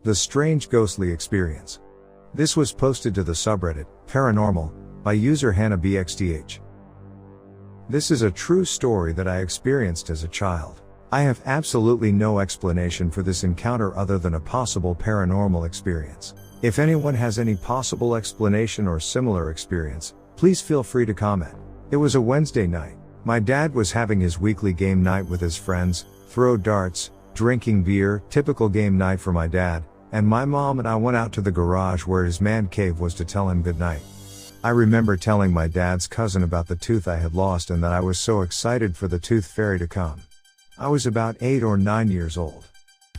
The Strange Ghostly Experience. This was posted to the subreddit, Paranormal, by user HannahBXDH. This is a true story that I experienced as a child. I have absolutely no explanation for this encounter other than a possible paranormal experience. If anyone has any possible explanation or similar experience, please feel free to comment. It was a Wednesday night. My dad was having his weekly game night with his friends, throw darts, drinking beer, typical game night for my dad, and my mom and I went out to the garage where his man cave was to tell him goodnight. I remember telling my dad's cousin about the tooth I had lost and that I was so excited for the tooth fairy to come. I was about 8 or 9 years old.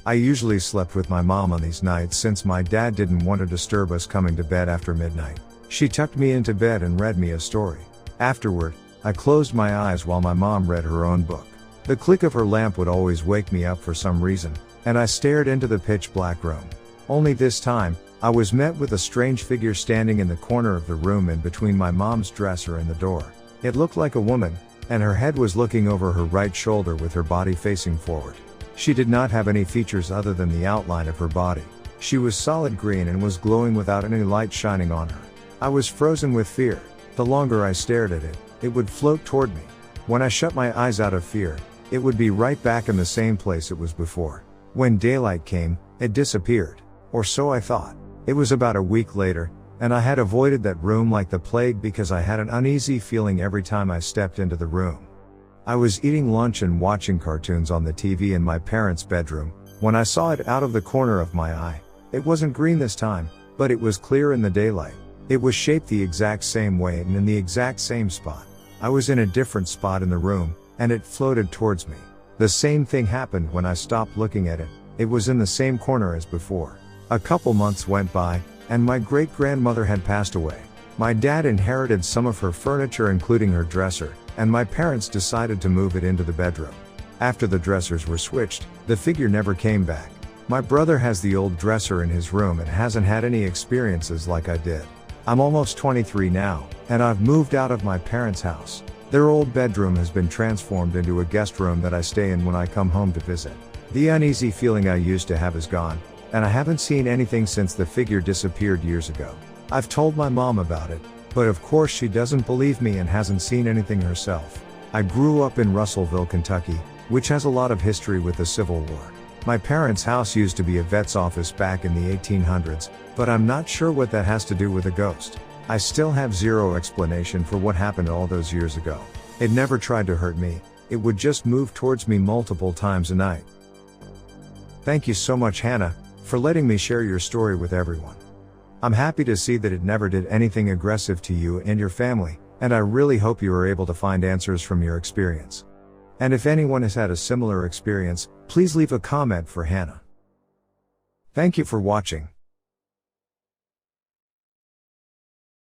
I usually slept with my mom on these nights since my dad didn't want to disturb us coming to bed after midnight. She tucked me into bed and read me a story. Afterward, I closed my eyes while my mom read her own book. The click of her lamp would always wake me up for some reason, and I stared into the pitch black room. Only this time, I was met with a strange figure standing in the corner of the room in between my mom's dresser and the door. It looked like a woman, and her head was looking over her right shoulder with her body facing forward. She did not have any features other than the outline of her body. She was solid green and was glowing without any light shining on her. I was frozen with fear. The longer I stared at it, it would float toward me. When I shut my eyes out of fear, it would be right back in the same place it was before. When daylight came, it disappeared. Or so I thought. It was about a week later, and I had avoided that room like the plague because I had an uneasy feeling every time I stepped into the room. I was eating lunch and watching cartoons on the TV in my parents' bedroom, when I saw it out of the corner of my eye. It wasn't green this time, but it was clear in the daylight. It was shaped the exact same way and in the exact same spot. I was in a different spot in the room, and it floated towards me. The same thing happened when I stopped looking at it. It was in the same corner as before. A couple months went by, and my great-grandmother had passed away. My dad inherited some of her furniture including her dresser, and my parents decided to move it into the bedroom. After the dressers were switched, the figure never came back. My brother has the old dresser in his room and hasn't had any experiences like I did. I'm almost 23 now, and I've moved out of my parents' house. Their old bedroom has been transformed into a guest room that I stay in when I come home to visit. The uneasy feeling I used to have is gone, and I haven't seen anything since the figure disappeared years ago. I've told my mom about it, but of course she doesn't believe me and hasn't seen anything herself. I grew up in Russellville, Kentucky, which has a lot of history with the Civil War. My parents' house used to be a vet's office back in the 1800s, but I'm not sure what that has to do with a ghost. I still have zero explanation for what happened all those years ago. It never tried to hurt me, it would just move towards me multiple times a night. Thank you so much, Hannah, for letting me share your story with everyone. I'm happy to see that it never did anything aggressive to you and your family, and I really hope you are able to find answers from your experience. And if anyone has had a similar experience, please leave a comment for Hannah. Thank you for watching.